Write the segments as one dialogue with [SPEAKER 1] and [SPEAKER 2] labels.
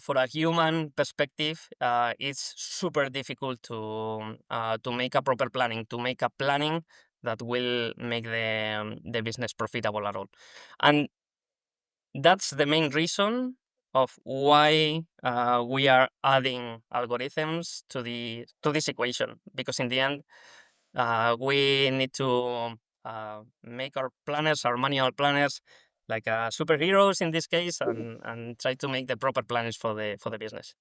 [SPEAKER 1] For a human perspective, it's super difficult to make a proper planning, to make a planning that will make the business profitable at all. And that's the main reason of why we are adding algorithms to this equation, because in the end, we need to make our planners, our manual planners, like superheroes in this case, and try to make the proper planners for the business.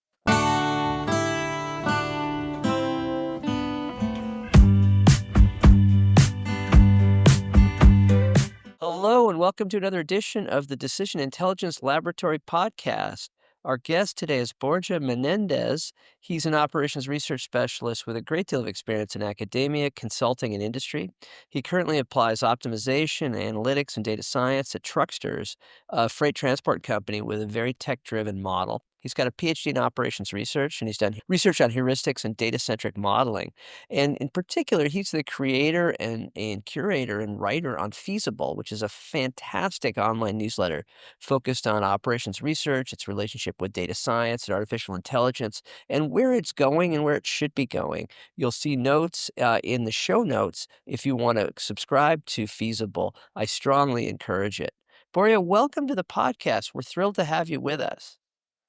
[SPEAKER 2] Hello, and welcome to another edition of the Decision Intelligence Laboratory podcast. Our guest today is Borja Menéndez. He's an operations research specialist with a great deal of experience in academia, consulting, and industry. He currently applies optimization, analytics, and data science at Trucksters, a freight transport company with a very tech driven model. He's got a PhD in operations research, and he's done research on heuristics and data centric modeling. And in particular, he's the creator and curator and writer on Feasible, which is a fantastic online newsletter focused on operations research, its relationship with data science and artificial intelligence, and where it's going and where it should be going. You'll see notes in the show notes if you want to subscribe to Feasible. I strongly encourage it. Boria, welcome to the podcast. We're thrilled to have you with us.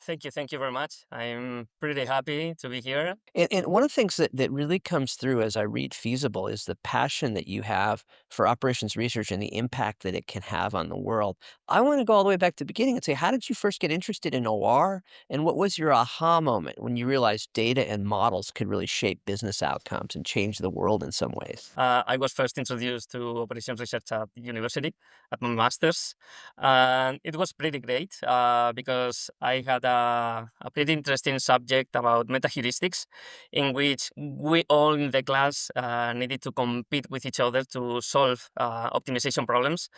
[SPEAKER 1] Thank you very much. I'm pretty happy to be here.
[SPEAKER 2] And one of the things that really comes through as I read Feasible is the passion that you have for operations research and the impact that it can have on the world. I want to go all the way back to the beginning and say, how did you first get interested in OR? And what was your aha moment when you realized data and models could really shape business outcomes and change the world in some ways?
[SPEAKER 1] I was first introduced to operations research at university at my master's, and it was pretty great because I had a pretty interesting subject about meta heuristics, in which we all in the class needed to compete with each other to solve optimization problems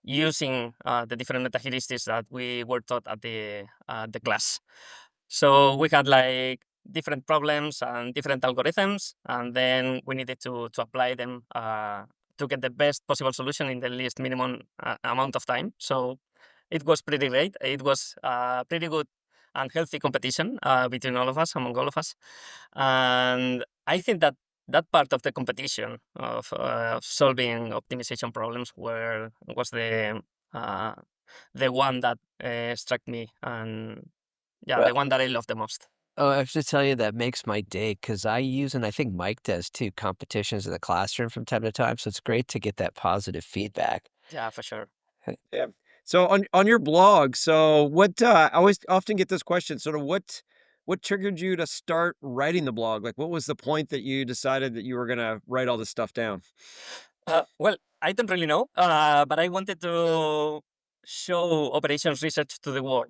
[SPEAKER 1] using the different meta heuristics that we were taught at the class. So we had like different problems and different algorithms, and then we needed to apply them to get the best possible solution in the least minimum amount of time. So it was pretty great. It was pretty good and healthy competition between all of us, among all of us. And I think that that part of the competition of solving optimization problems was uh, the one that struck me, and yeah,
[SPEAKER 2] Well,
[SPEAKER 1] the one that I love the most.
[SPEAKER 2] oh, I have to tell you that makes my day because I use, and I think Mike does too, competitions in the classroom from time to time. So it's great to get that positive feedback.
[SPEAKER 1] Yeah, for sure.
[SPEAKER 3] Yeah. So on your blog, so what, I always often get this question, sort of what triggered you to start writing the blog? Like, what was the point that you decided that you were gonna write all this stuff down?
[SPEAKER 1] Well, I don't really know, but I wanted to show operations research to the world.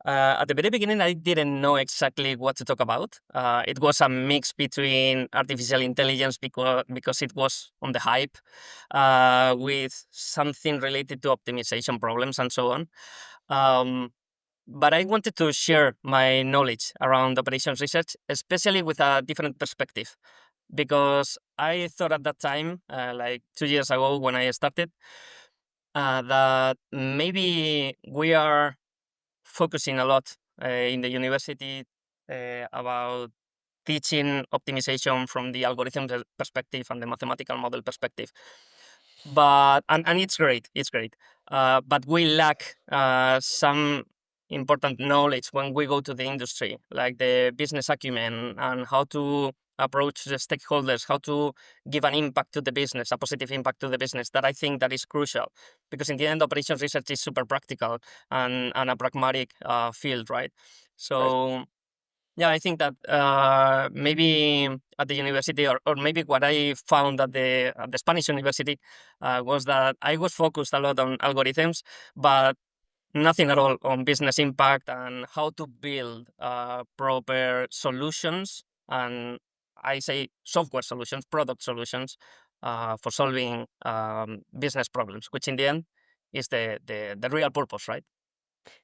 [SPEAKER 1] At the very beginning, I didn't know exactly what to talk about. It was a mix between artificial intelligence because it was on the hype, with something related to optimization problems and so on. Um, but I wanted to share my knowledge around operations research, especially with a different perspective, because I thought at that time, like 2 years ago when I started, that maybe we are focusing a lot in the university about teaching optimization from the algorithm perspective and the mathematical model perspective. And it's great. But we lack some important knowledge when we go to the industry, like the business acumen and how to approach the stakeholders, how to give an impact to the business, a positive impact to the business. That I think that is crucial, because in the end, operations research is super practical and a pragmatic field, right?
[SPEAKER 3] Right.
[SPEAKER 1] So yeah, I think that maybe at the university, or maybe what I found at the Spanish university, was that I was focused a lot on algorithms, but nothing at all on business impact and how to build proper solutions. And I say software solutions, product solutions for solving business problems, which in the end is the real purpose, right?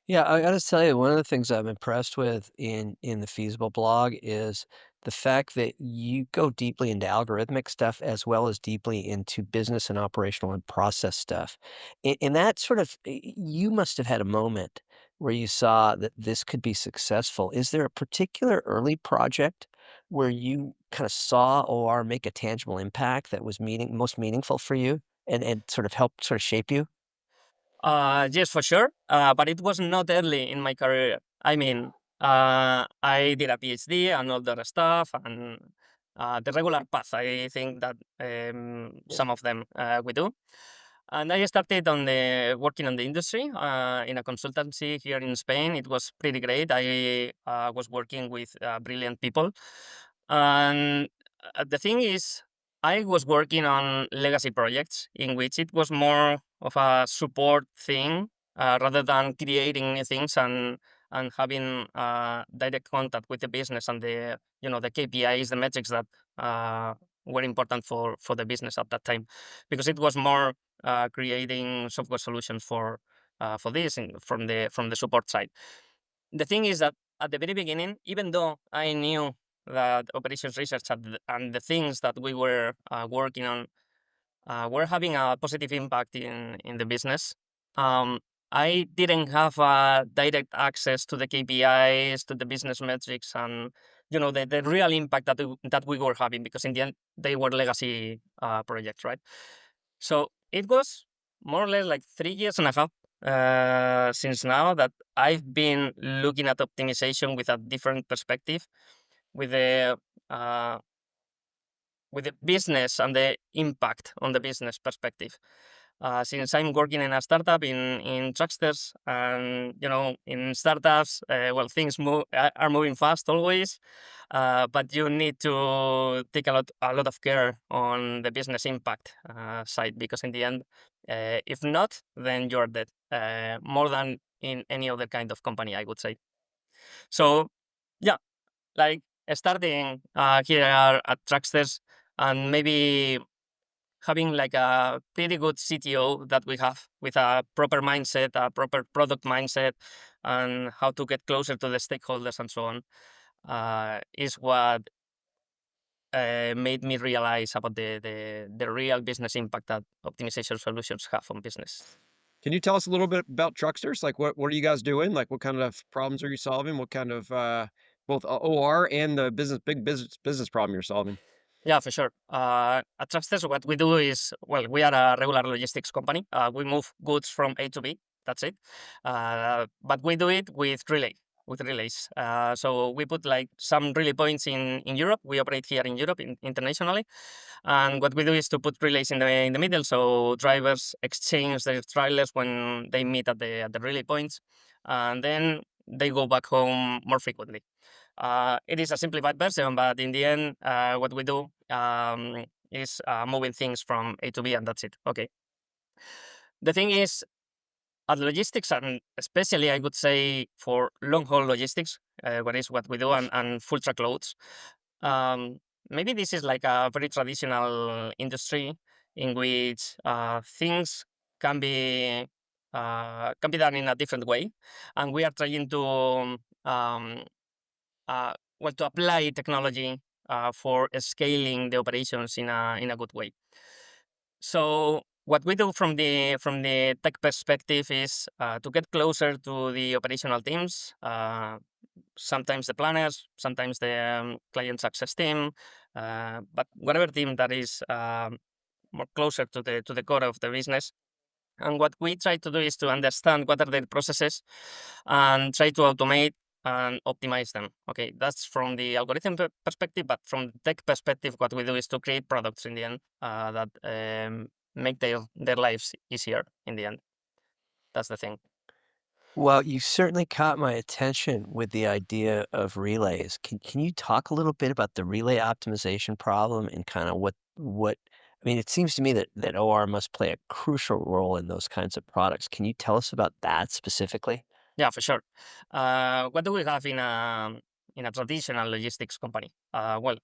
[SPEAKER 2] Yeah, I gotta tell you, one of the things I'm impressed with in the Feasible blog is the fact that you go deeply into algorithmic stuff as well as deeply into business and operational and process stuff. And that sort of you must have had a moment where you saw that this could be successful. Is there a particular early project where you kind of saw OR make a tangible impact that was most meaningful for you and sort of helped sort of shape you?
[SPEAKER 1] Yes, for sure. But it was not early in my career. I mean, I did a PhD and all that stuff, and the regular path. I think that some of them we do. And I started on the working on the industry in a consultancy here in Spain. It was pretty great. I was working with brilliant people, and the thing is, I was working on legacy projects in which it was more of a support thing rather than creating new things and having direct contact with the business and the the KPIs, the metrics that were important for the business at that time, because it was more creating software solutions for this from the support side. The thing is that at the very beginning, even though I knew that operations research and the things that we were working on were having a positive impact in the business, um, I didn't have direct access to the KPIs, to the business metrics, and the real impact that we were having, because in the end they were legacy projects, right? So it was more or less like 3 years and a half since now that I've been looking at optimization with a different perspective, with the uh, with the business and the impact on the business perspective. Since I'm working in a startup in Trucksters, and in startups, well, things are moving fast always, but you need to take a lot of care on the business impact side, because in the end, if not, then you're dead. More than in any other kind of company, I would say. So, yeah, like starting here at Trucksters, and maybe having like a pretty good CTO that we have with a proper mindset, a proper product mindset, and how to get closer to the stakeholders and so on, is what made me realize about the real business impact that optimization solutions have on business.
[SPEAKER 3] Can you tell us a little bit about Trucksters? Like, what are you guys doing? Like, what kind of problems are you solving? What kind of, both OR and the business problem you're solving?
[SPEAKER 1] Yeah, for sure. At Trucksters, what we do is, well, we are a regular logistics company. We move goods from A to B. That's it. But we do it with relays. So we put like some relay points in Europe. We operate here in Europe internationally. And what we do is to put relays in the middle, so drivers exchange their trailers when they meet at the relay points, and then they go back home more frequently. It is a simplified version, but in the end, what we do is moving things from A to B, and that's it. Okay. The thing is, at logistics, and especially I would say for long haul logistics, what is what we do, and full truckloads, um, maybe this is like a very traditional industry in which things can be can be done in a different way, and we are trying to um, well, to apply technology for scaling the operations in a good way. So what we do from the tech perspective is to get closer to the operational teams, sometimes the planners, sometimes the client success team, but whatever team that is more closer to the core of the business. And what we try to do is to understand what are their processes and try to automate and optimize them. Okay, that's from the algorithm perspective, but from the tech perspective, what we do is to create products in the end that make their lives easier in the end. That's the thing.
[SPEAKER 2] Well, you certainly caught my attention with the idea of relays. Can you talk a little bit about the relay optimization problem and kind of what I mean, it seems to me that OR must play a crucial role in those kinds of products. Can you tell us about that specifically?
[SPEAKER 1] Yeah, for sure. What do we have in a traditional logistics company? Well,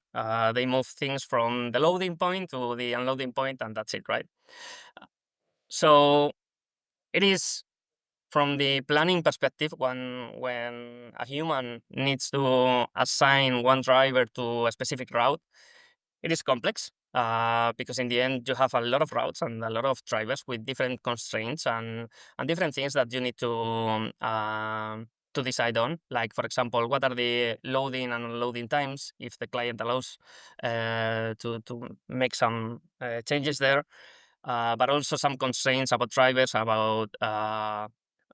[SPEAKER 1] they move things from the loading point to the unloading point, and that's it, right? So it is from the planning perspective, when a human needs to assign one driver to a specific route, it is complex. because in the end you have a lot of routes and a lot of drivers with different constraints and different things that you need to decide on. Like, for example, what are the loading and unloading times if the client allows to make some changes there, but also some constraints about drivers, about uh,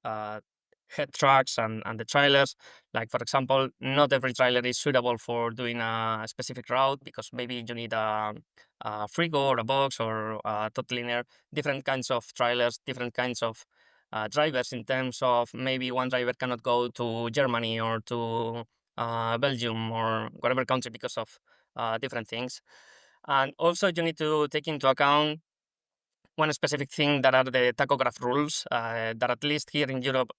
[SPEAKER 1] head trucks and the trailers. Like, for example, not every trailer is suitable for doing a specific route because maybe you need a frigo or a box or a tot linear. Different kinds of trailers, different kinds of drivers in terms of maybe one driver cannot go to Germany or to Belgium or whatever country because of different things. And also you need to take into account one specific thing that are the tachograph rules that at least here in Europe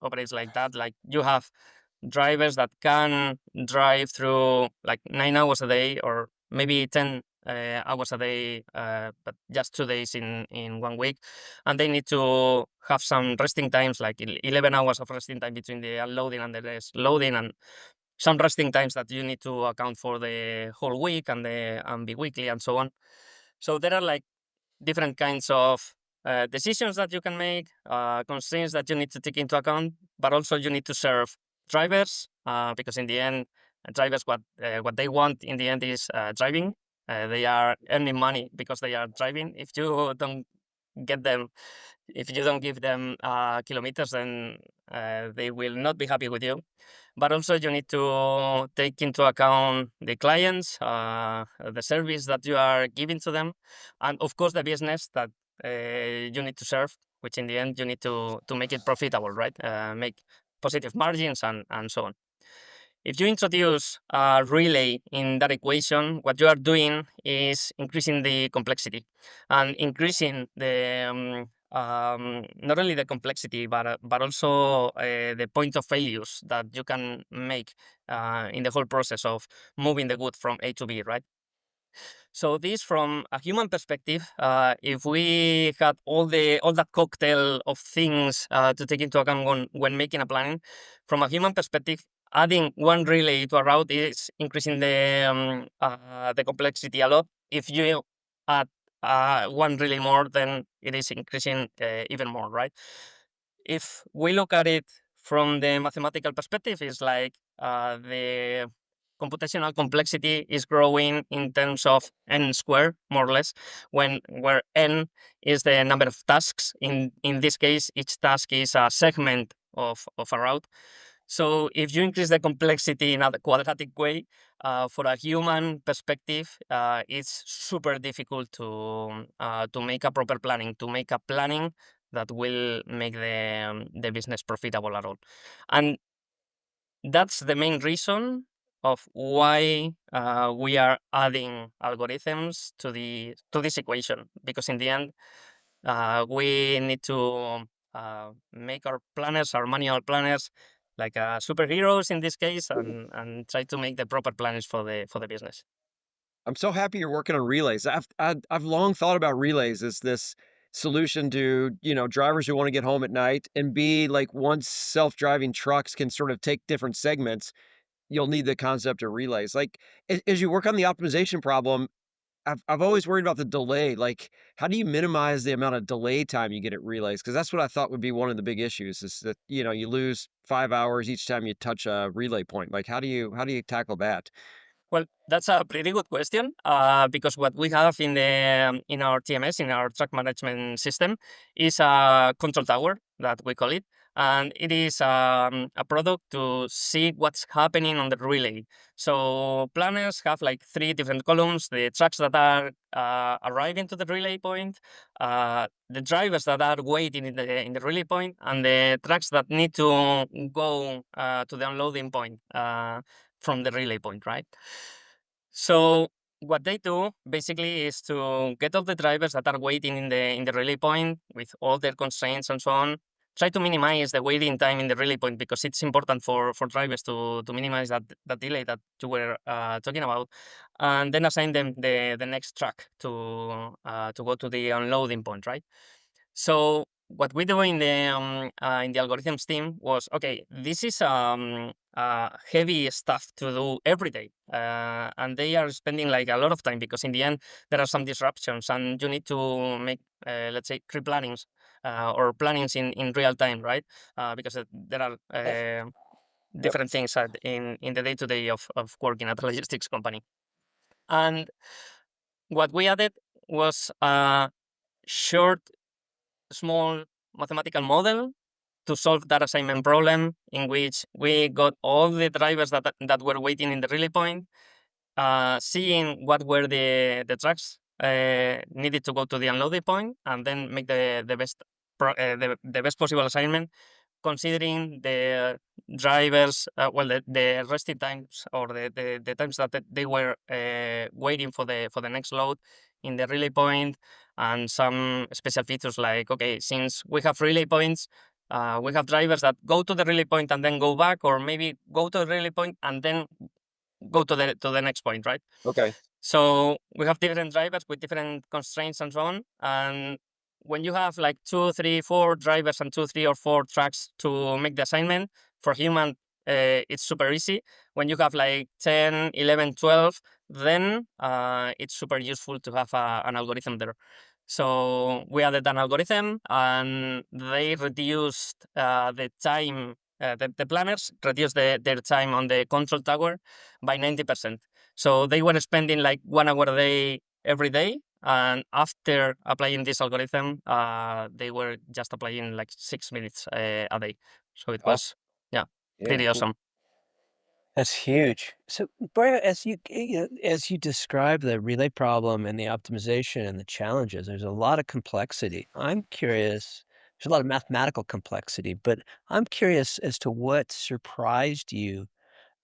[SPEAKER 1] operates like that. Like you have drivers that can drive through like 9 hours a day or maybe 10 hours a day, but just 2 days in 1 week. And they need to have some resting times, like 11 hours of resting time between the unloading and the loading, and some resting times that you need to account for the whole week and the and bi-weekly and so on. So there are like different kinds of decisions that you can make, constraints that you need to take into account, but also you need to serve drivers because in the end, drivers what they want in the end is driving. They are earning money because they are driving. If you don't get them, if you don't give them kilometers, then they will not be happy with you. But also you need to take into account the clients, the service that you are giving to them, and of course the business that you need to serve, which in the end you need to make it profitable, right? Make positive margins and so on. If you introduce a relay in that equation, what you are doing is increasing the complexity and increasing the not only the complexity, but also the point of failures that you can make in the whole process of moving the good from A to B, right? So this, from a human perspective, if we had all that cocktail of things to take into account when making a planning, from a human perspective, adding one relay to a route is increasing the complexity a lot. If you add one relay more, then it is increasing even more, right? If we look at it from the mathematical perspective, it's like the computational complexity is growing in terms of n squared, more or less, where n is the number of tasks. In this case, each task is a segment of a route. So if you increase the complexity in a quadratic way, for a human perspective, it's super difficult to make a proper planning, to make a planning that will make the business profitable at all. And that's the main reason of why we are adding algorithms to this equation, because in the end, we need to make our planners, our manual planners, like superheroes in this case, and try to make the proper planners for the business.
[SPEAKER 3] I'm so happy you're working on relays. I've long thought about relays as this solution to, drivers who want to get home at night, and B, like once self-driving trucks can sort of take different segments, you'll need the concept of relays. Like as you work on the optimization problem, I've always worried about the delay. Like, how do you minimize the amount of delay time you get at relays? Because that's what I thought would be one of the big issues is that, you lose 5 hours each time you touch a relay point. Like, how do you tackle that?
[SPEAKER 1] Well, that's a pretty good question because what we have in our TMS, in our truck management system, is a control tower that we call it, and it is a product to see what's happening on the relay. So planners have like three different columns: the trucks that are arriving to the relay point, the drivers that are waiting in the relay point, and the trucks that need to go to the unloading point. From the relay point, right? So what they do basically is to get all the drivers that are waiting in the relay point with all their constraints and so on. Try to minimize the waiting time in the relay point because it's important for drivers to minimize that delay that you were talking about, and then assign them the next truck to go to the unloading point, right? So what we do in the algorithms team was, okay, this is heavy stuff to do every day, and they are spending like a lot of time because in the end there are some disruptions and you need to make let's say pre-plannings or plannings in real time, right? Because there are different things in the day-to-day of working at a logistics company. And what we added was a short, small mathematical model to solve that assignment problem, in which we got all the drivers that were waiting in the relay point, seeing what were the trucks needed to go to the unloading point, and then make the best the best possible assignment, considering the drivers, the resting times or the times that they were waiting for the next load in the relay point, and some special features like, okay, since we have relay points, we have drivers that go to the relay point and then go back, or maybe go to the relay point and then go to the next point, right?
[SPEAKER 3] Okay.
[SPEAKER 1] So we have different drivers with different constraints and so on. And when you have like 2, 3, 4 drivers and 2, 3, or 4 tracks to make the assignment, for human, it's super easy. When you have like 10, 11, 12, then it's super useful to have an algorithm there. So we added an algorithm, and they reduced the time. The planners reduced their time on the control tower by 90%. So they were spending like 1 hour a day every day, and after applying this algorithm, they were just applying like 6 minutes a day. So it
[SPEAKER 3] Oh,
[SPEAKER 1] was, yeah,
[SPEAKER 3] yeah.
[SPEAKER 1] pretty awesome.
[SPEAKER 2] That's huge. So, Borja, as you describe the relay problem and the optimization and the challenges, there's a lot of complexity. I'm curious. There's a lot of mathematical complexity, but I'm curious as to what surprised you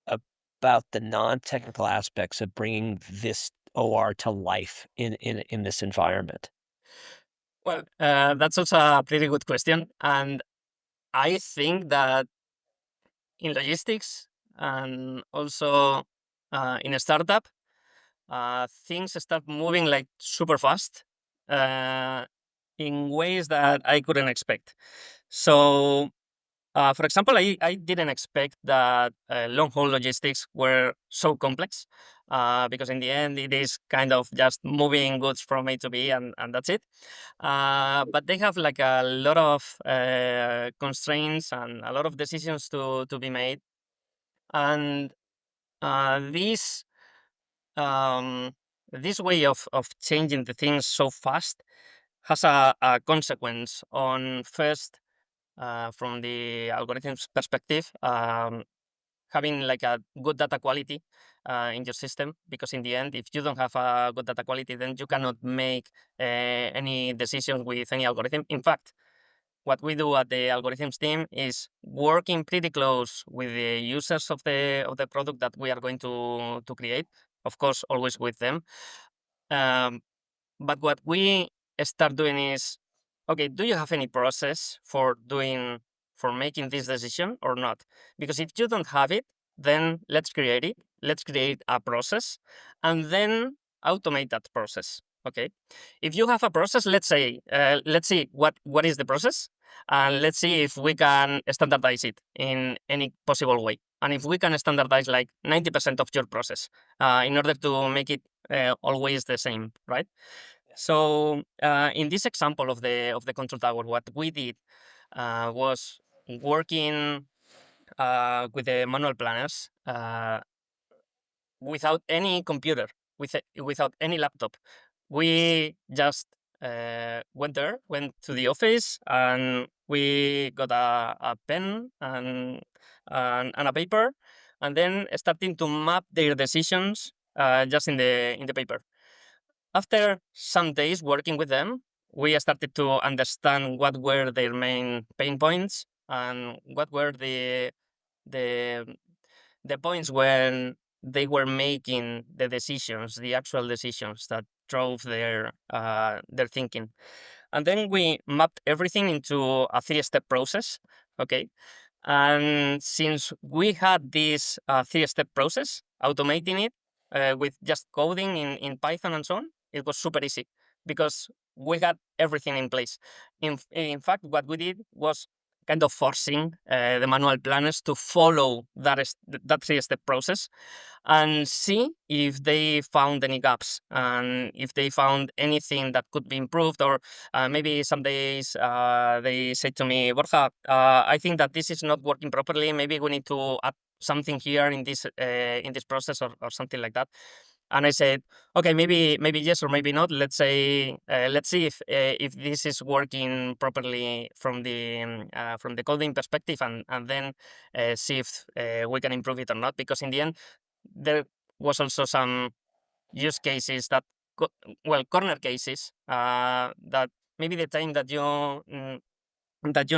[SPEAKER 2] about the non-technical aspects of bringing this OR to life in this environment.
[SPEAKER 1] Well, that's also a pretty good question. And I think that in logistics and also in a startup, things start moving like super fast in ways that I couldn't expect. So, for example, I didn't expect that long haul logistics were so complex, because in the end, it is kind of just moving goods from A to B, and that's it. But they have like a lot of constraints and a lot of decisions to be made. And this um, this way of changing the things so fast has a consequence on, first, from the algorithm's perspective, having like a good data quality in your system, because in the end, if you don't have a good data quality, then you cannot make any decision with any algorithm. In fact, what we do at the algorithms team is working pretty close with the users of the product that we are going to create. Of course, always with them. Um, but what we start doing is, okay, do you have any process for making this decision or not? Because if you don't have it, then let's create it. Let's create a process and then automate that process. Okay. If you have a process, let's see what is the process, and let's see if we can standardize it in any possible way. And if we can standardize like 90% of your process, in order to make it always the same, right? So in this example of the control tower, what we did was working with the manual planners, without any computer, without any laptop. We just went to the office, and we got a pen and a paper, and then starting to map their decisions just in the paper. After some days working with them, we started to understand what were their main pain points and what were the the points when they were making the decisions, the actual decisions that drove their thinking. And then we mapped everything into a 3-step process. Okay. And since we had this 3-step process, automating it with just coding in Python and so on, it was super easy, because we got everything in place. In fact, what we did was kind of forcing the manual planners to follow that three-step process and see if they found any gaps and if they found anything that could be improved. Or maybe some days they say to me, Borja, I think that this is not working properly. Maybe we need to add something here in this process, or something like that. And I said, okay, maybe yes or maybe not. Let's see if this is working properly from the coding perspective, and then see if we can improve it or not. Because in the end, there was also some use cases corner cases that maybe the time that you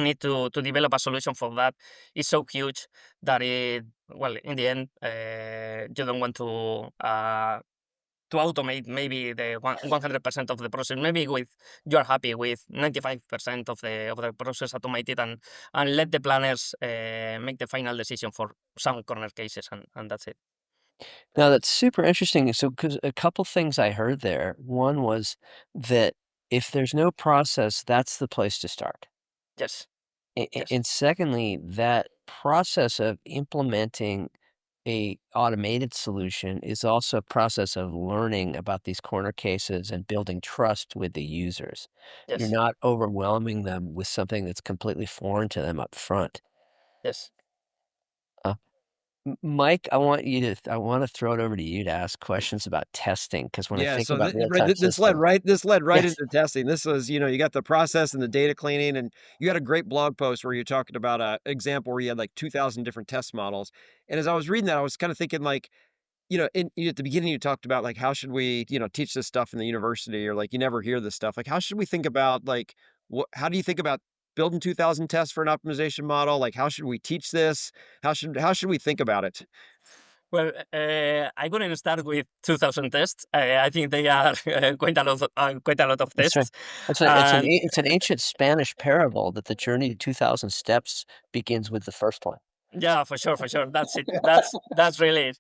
[SPEAKER 1] need to develop a solution for that is so huge that in the end, you don't want to automate maybe the 100% of the process. Maybe you're happy with 95% of the process automated, and let the planners make the final decision for some corner cases, and that's it.
[SPEAKER 2] Now that's super interesting. So, because a couple things I heard there. One was that if there's no process, that's the place to start.
[SPEAKER 1] Yes, yes,
[SPEAKER 2] And secondly, that process of implementing a automated solution is also a process of learning about these corner cases and building trust with the users. You're
[SPEAKER 1] yes,
[SPEAKER 2] not overwhelming them with something that's completely foreign to them up front.
[SPEAKER 1] yes.
[SPEAKER 2] Uh, Mike, I want to throw it over to you to ask questions about testing because when I
[SPEAKER 3] Yeah,
[SPEAKER 2] think
[SPEAKER 3] so
[SPEAKER 2] about real-time
[SPEAKER 3] this led right
[SPEAKER 2] yes,
[SPEAKER 3] into testing. This was, you got the process and the data cleaning, and you had a great blog post where you're talking about a example where you had like 2,000 different test models. And as I was reading that, I was kind of thinking like, at the beginning you talked about like how should we, teach this stuff in the university, or like you never hear this stuff. Like how should we think about like how do you think about building 2,000 tests for an optimization model? Like how should we teach this? How should we think about it?
[SPEAKER 1] Well, I wouldn't start with 2,000 tests. I think they are quite a lot of
[SPEAKER 2] that's right.
[SPEAKER 1] tests. And
[SPEAKER 2] It's an ancient Spanish parable that the journey to 2,000 steps begins with the first one.
[SPEAKER 1] yeah, for sure. That's it. That's really it.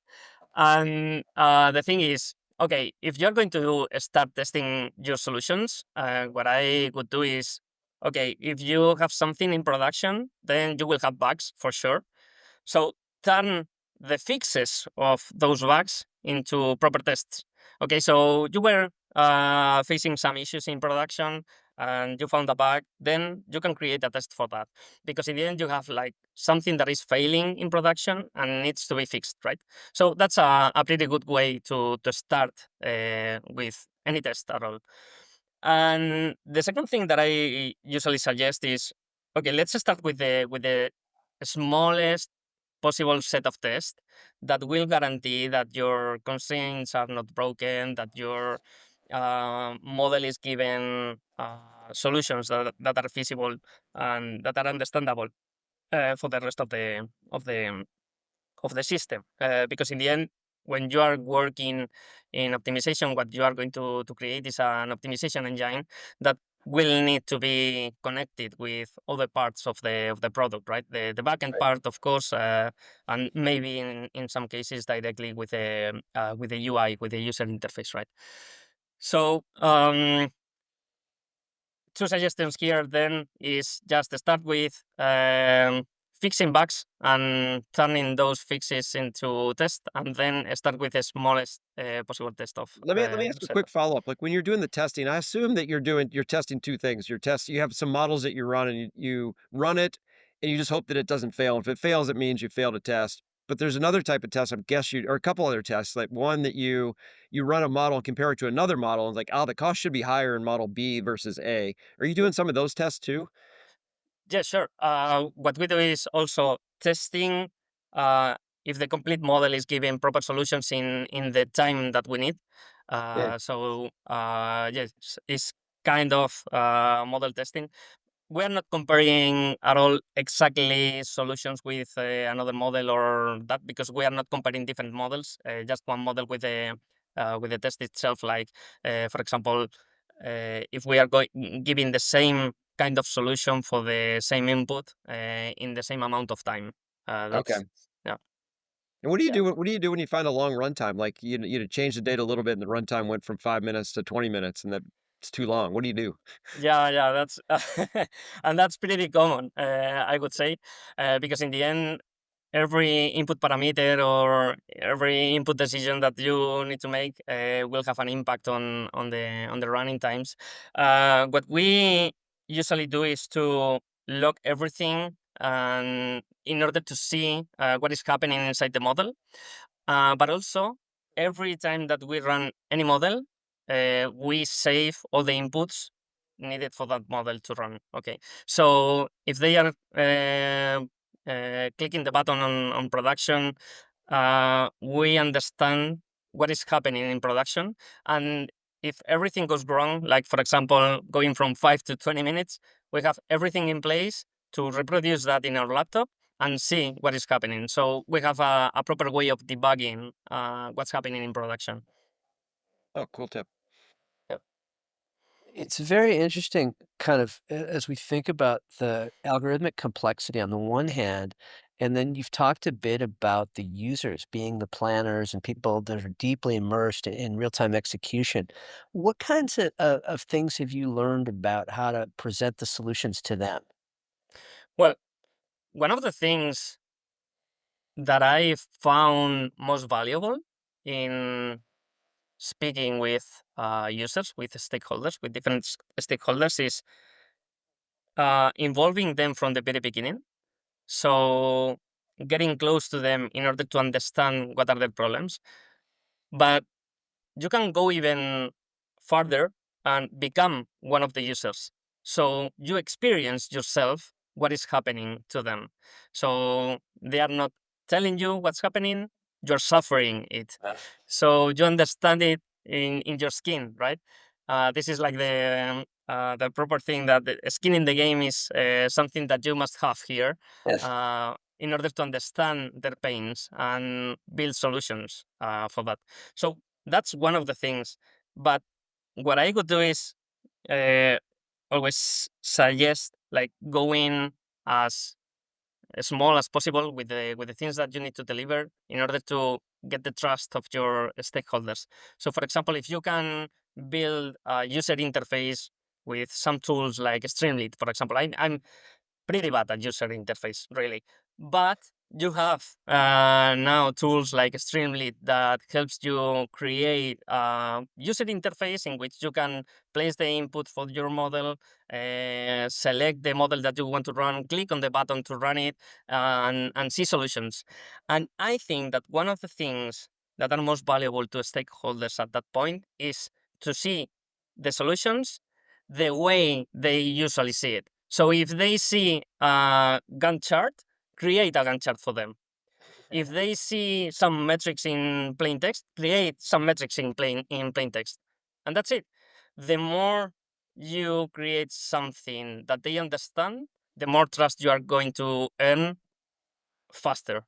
[SPEAKER 1] And the thing is, okay, if you're going to start testing your solutions, what I would do is, okay, if you have something in production, then you will have bugs for sure. So turn the fixes of those bugs into proper tests. Okay, so you were facing some issues in production and you found a bug, then you can create a test for that. Because in the end, you have like something that is failing in production and needs to be fixed, right? So that's a pretty good way to start with any test at all. And the second thing that I usually suggest is, okay, let's start with the smallest possible set of tests that will guarantee that your constraints are not broken, that your model is given solutions that are feasible and that are understandable for the rest of the system. Because in the end, when you are working in optimization, what you are going to create is an optimization engine that will need to be connected with other parts of the product, right? The backend part, of course, and maybe in some cases directly with the UI, with the user interface, right? So two suggestions here then is just start with fixing bugs and turning those fixes into tests, and then start with the smallest possible test of
[SPEAKER 3] Let me ask a
[SPEAKER 1] set.
[SPEAKER 3] quick follow-up. Like when you're doing the testing, I assume that you're testing two things. You have some models that you run, and you run it and you just hope that it doesn't fail. If it fails, it means you failed a test. But there's another type of test, I guess or a couple other tests, like one that you run a model and compare it to another model, and it's like, oh, the cost should be higher in model B versus A. Are you doing some of those tests too?
[SPEAKER 1] Yeah, sure. What we do is also testing if the complete model is giving proper solutions in the time that we need.
[SPEAKER 3] Yeah.
[SPEAKER 1] Yes, it's kind of model testing. We're not comparing at all exactly solutions with another model or that, because we are not comparing different models, just one model with the test itself. Like, for example, if we are giving the same kind of solution for the same input in the same amount of time,
[SPEAKER 3] Okay.
[SPEAKER 1] that's yeah,
[SPEAKER 3] And what do you
[SPEAKER 1] yeah.
[SPEAKER 3] do? What do you do when you find a long runtime? Like you change the data a little bit, and the runtime went from 5 minutes to 20 minutes, and that it's too long. What do you do?
[SPEAKER 1] Yeah, that's and that's pretty common, I would say, because in the end, every input parameter or every input decision that you need to make will have an impact on the running times. What we usually do is to log everything, and in order to see what is happening inside the model. But also, every time that we run any model, we save all the inputs needed for that model to run. Okay, so if they are clicking the button on production, we understand what is happening in production, and if everything goes wrong, like for example, going from 5 to 20 minutes, we have everything in place to reproduce that in our laptop and see what is happening. So we have a proper way of debugging what's happening in production.
[SPEAKER 3] Oh, cool tip.
[SPEAKER 1] Yep.
[SPEAKER 2] It's very interesting kind of as we think about the algorithmic complexity on the one hand, and then you've talked a bit about the users being the planners and people that are deeply immersed in real-time execution. What kinds of things have you learned about how to present the solutions to them?
[SPEAKER 1] Well, one of the things that I found most valuable in speaking with users, with stakeholders, with different stakeholders, is involving them from the very beginning. So getting close to them in order to understand what are their problems. But you can go even further and become one of the users. So you experience yourself what is happening to them. So they are not telling you what's happening, you're suffering it. So you understand it in your skin, right? This is like the proper thing that the skin in the game is something that you must have here
[SPEAKER 2] Yes.
[SPEAKER 1] in order to understand their pains and build solutions for that. So that's one of the things. But what I would do is uh, always suggest like going as small as possible with the things that you need to deliver in order to get the trust of your stakeholders. So, for example, if you can build a user interface with some tools like Streamlit, for example, I'm pretty bad at user interface, really. But you have now tools like Streamlit that helps you create a user interface in which you can place the input for your model, select the model that you want to run, click on the button to run it, and see solutions. And I think that one of the things that are most valuable to stakeholders at that point is to see the solutions the way they usually see it. So if they see a Gantt chart, create a Gantt chart for them. If they see some metrics in plain text, create some metrics in plain text. And that's it. The more you create something that they understand, the more trust you are going to earn faster.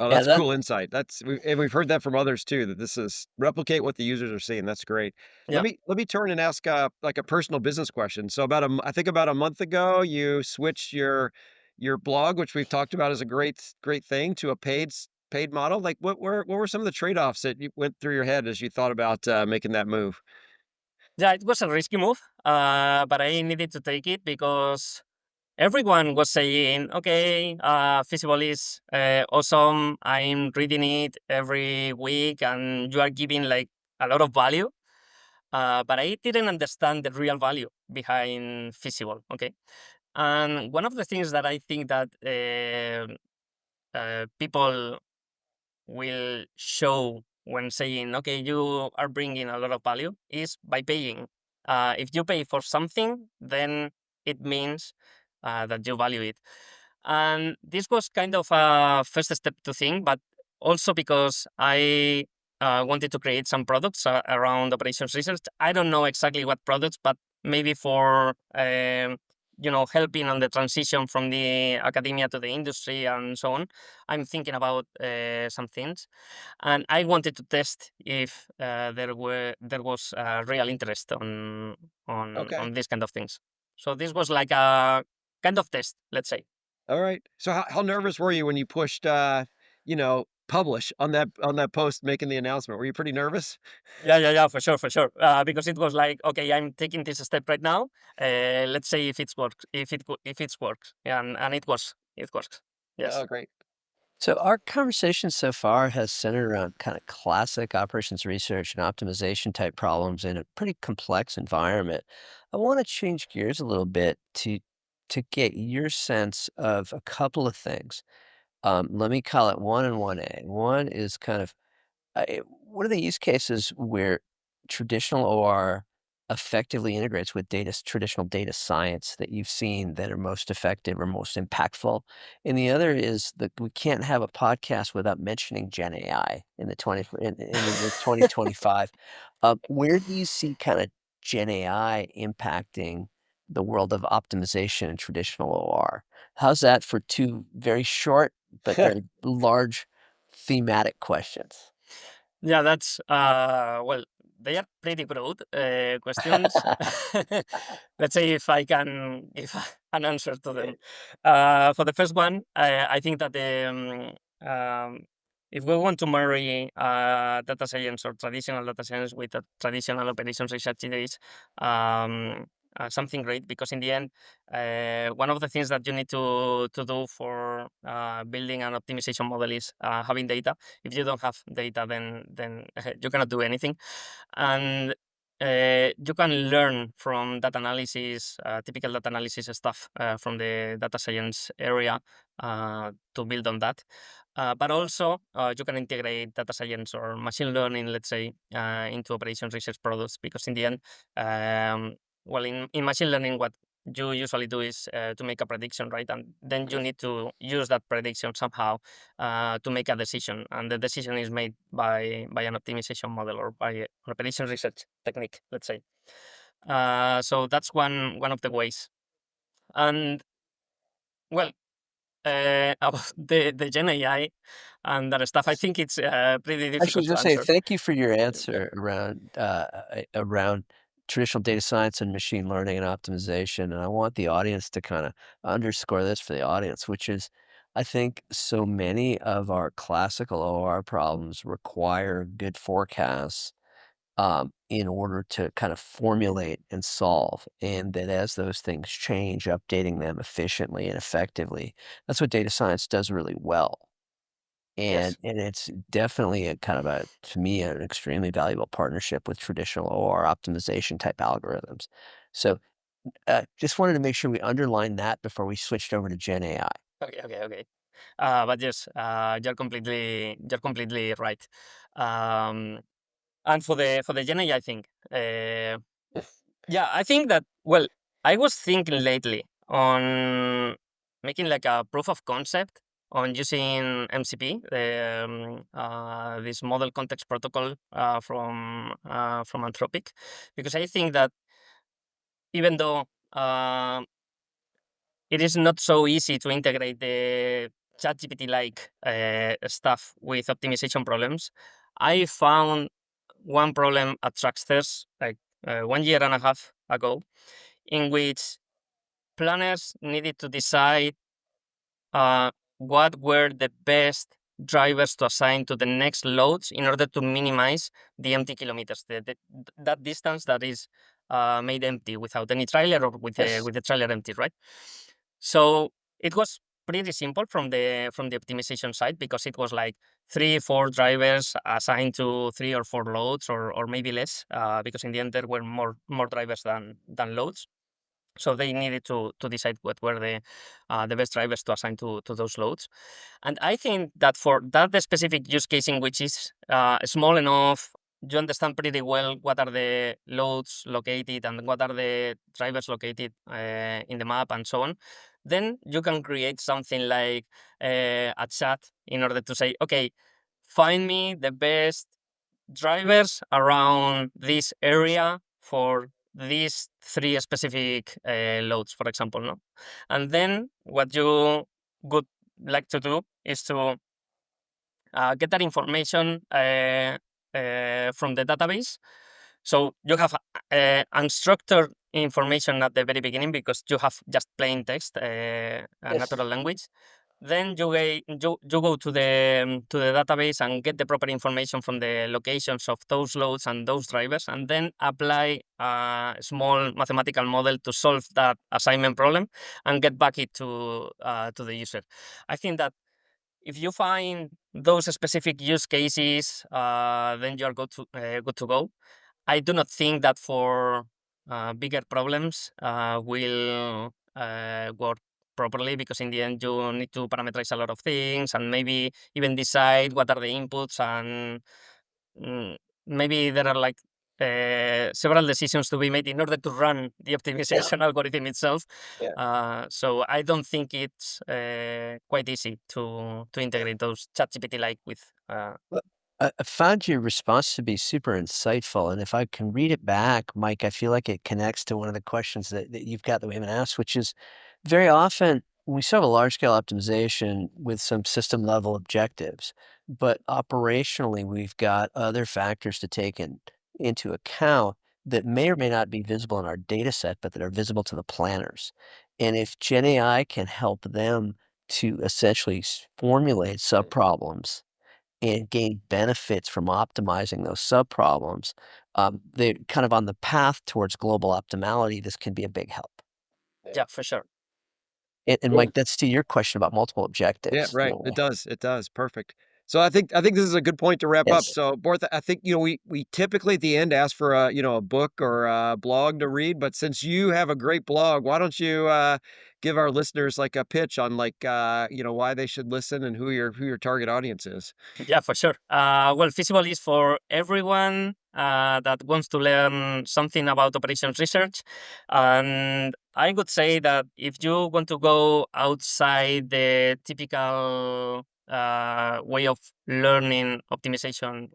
[SPEAKER 3] Oh,
[SPEAKER 2] Yeah,
[SPEAKER 3] that's
[SPEAKER 2] that
[SPEAKER 3] cool insight. And we've heard that from others too, that this is replicate what the users are seeing. That's great.
[SPEAKER 1] Yeah.
[SPEAKER 3] Let me turn and ask like a personal business question. So I think about a month ago, you switched your blog, which we've talked about as a great thing, to a paid model. Like what were some of the trade-offs that you went through your head as you thought about making that move?
[SPEAKER 1] Yeah, it was a risky move, but I needed to take it because everyone was saying, okay, Feasible is awesome. I'm reading it every week and you are giving like a lot of value. But I didn't understand the real value behind Feasible. Okay. And one of the things that I think that people will show when saying, okay, you are bringing a lot of value is by paying. If you pay for something, then it means that you value it. And this was kind of a first step to think, but also because I wanted to create some products around operations research. I don't know exactly what products, but maybe for helping on the transition from the academia to the industry and so on. I'm thinking about some things, and I wanted to test if there was real interest
[SPEAKER 3] Okay.
[SPEAKER 1] on these kind of things. So this was like a kind of test, let's say.
[SPEAKER 3] All right. So how nervous were you when you pushed, you know, publish on that post making the announcement? Were you pretty nervous?
[SPEAKER 1] Yeah, for sure, for sure. Because it was like, okay, I'm taking this step right now. Let's say if it works, if it works, and it works. Yes.
[SPEAKER 3] Oh, great.
[SPEAKER 2] So our conversation so far has centered around kind of classic operations research and optimization type problems in a pretty complex environment. I want to change gears a little bit to get your sense of a couple of things. Let me call it one and one A. One is kind of what are the use cases where traditional OR effectively integrates with traditional data science that you've seen that are most effective or most impactful? And the other is that we can't have a podcast without mentioning Gen AI in the 2025. Where do you see kind of Gen AI impacting the world of optimization and traditional OR? How's that for two very short but very large thematic questions?
[SPEAKER 1] Yeah, that's well, they are pretty broad questions. Let's see if I can give an answer to them. For the first one, I think that if we want to marry data science or traditional data science with a traditional operations research, it is something great because in the end, one of the things that you need to do for building an optimization model is having data. If you don't have data, then you cannot do anything, and you can learn from data analysis, typical data analysis stuff from the data science area to build on that. But also, you can integrate data science or machine learning, let's say, into operations research products because in the end, well, in machine learning, what you usually do is to make a prediction, right? And then you need to use that prediction somehow to make a decision, and the decision is made by an optimization model or by an operation research technique, let's say. So that's one of the ways. And well, about the Gen AI and that stuff, I think it's pretty
[SPEAKER 2] Actually,
[SPEAKER 1] difficult to
[SPEAKER 2] just say
[SPEAKER 1] answer.
[SPEAKER 2] thank you for your
[SPEAKER 1] Yeah.
[SPEAKER 2] answer around traditional data science and machine learning and optimization. And I want the audience to kind of underscore this for the audience, which is I think so many of our classical OR problems require good forecasts in order to kind of formulate and solve. And that as those things change, updating them efficiently and effectively, that's what data science does really well. And
[SPEAKER 1] Yes.
[SPEAKER 2] and it's definitely a kind of to me, an extremely valuable partnership with traditional OR optimization type algorithms. So, just wanted to make sure we underline that before we switched over to Gen AI.
[SPEAKER 1] Okay. But yes, you're completely right. Um, and for the Gen AI thing, yeah, I think that well, I was thinking lately on making like a proof of concept on using MCP, this model context protocol from Anthropic, because I think that even though it is not so easy to integrate the ChatGPT like stuff with optimization problems. I found one problem at Trucksters like 1 year and a half ago, in which planners needed to decide what were the best drivers to assign to the next loads in order to minimize the empty kilometers, that distance that is made empty without any trailer or
[SPEAKER 2] Yes.
[SPEAKER 1] with the trailer empty, right? So it was pretty simple from the optimization side because it was like 3, 4 drivers assigned to 3 or 4 loads or maybe less because in the end there were more drivers than loads. So they needed to decide what were the best drivers to assign to those loads. And I think that for that specific use case in which is small enough, you understand pretty well what are the loads located and what are the drivers located in the map and so on. Then you can create something like a chat in order to say, okay, find me the best drivers around this area for these 3 specific loads, for example, no? And then what you would like to do is to get that information from the database. So you have unstructured information at the very beginning because you have just plain text,
[SPEAKER 2] Yes.
[SPEAKER 1] natural language. then you go to the database and get the proper information from the locations of those loads and those drivers, and then apply a small mathematical model to solve that assignment problem and get back it to the user. I think that if you find those specific use cases, then you are good to go. I do not think that for bigger problems will work properly, because in the end you need to parameterize a lot of things and maybe even decide what are the inputs, and mm, maybe there are like several decisions to be made in order to run the optimization algorithm itself. So I don't think it's quite easy to integrate those ChatGPT like with.
[SPEAKER 2] I found your response to be super insightful, and if I can read it back, Mike, I feel like it connects to one of the questions that you've got that we haven't asked, which is very often we still have a large-scale optimization with some system-level objectives, but operationally, we've got other factors to take into account that may or may not be visible in our data set, but that are visible to the planners. And if Gen.AI can help them to essentially formulate sub-problems and gain benefits from optimizing those sub-problems, they're kind of on the path towards global optimality. This can be a big help.
[SPEAKER 1] Yeah, for sure.
[SPEAKER 2] And Mike, that's to your question about multiple
[SPEAKER 3] Yeah,
[SPEAKER 2] objectives.
[SPEAKER 3] right. It does. It does. Perfect. So I think this is a good point to wrap up.
[SPEAKER 2] Yes.
[SPEAKER 3] So, Bortha, I think we typically at the end ask for a book or a blog to read, but since you have a great blog, why don't you give our listeners like a pitch on like why they should listen and who your target audience is.
[SPEAKER 1] Yeah, for sure. Well, Feasible is for everyone that wants to learn something about operations research. And I would say that if you want to go outside the typical way of learning optimization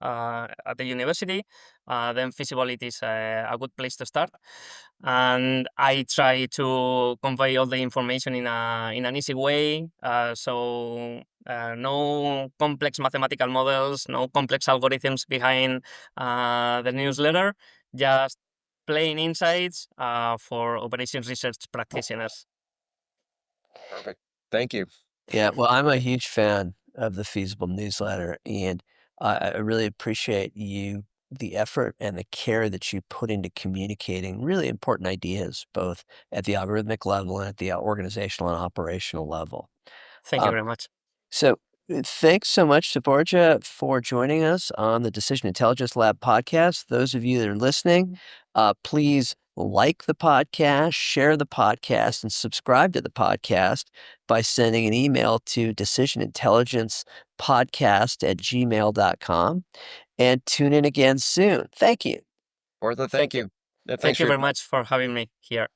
[SPEAKER 1] at the university, then Feasibility is a good place to start. And I try to convey all the information in an easy way. So no complex mathematical models, no complex algorithms behind the newsletter, just plain insights for operations research practitioners.
[SPEAKER 3] Perfect. Thank you.
[SPEAKER 2] Yeah, well, I'm a huge fan of the Feasible newsletter, and I really appreciate the effort and the care that you put into communicating really important ideas, both at the algorithmic level and at the organizational and operational level.
[SPEAKER 1] Thank you
[SPEAKER 2] Um,
[SPEAKER 1] very much.
[SPEAKER 2] So, thanks so much to Borja for joining us on the Decision Intelligence Lab podcast. Those of you that are listening, please like the podcast, share the podcast, and subscribe to the podcast by sending an email to decisionintelligencepodcast@gmail.com, and tune in again soon. Thank you.
[SPEAKER 3] Bortha, thank you. Yeah,
[SPEAKER 1] Thank
[SPEAKER 3] thanks
[SPEAKER 1] you
[SPEAKER 3] for
[SPEAKER 1] very much for having me here.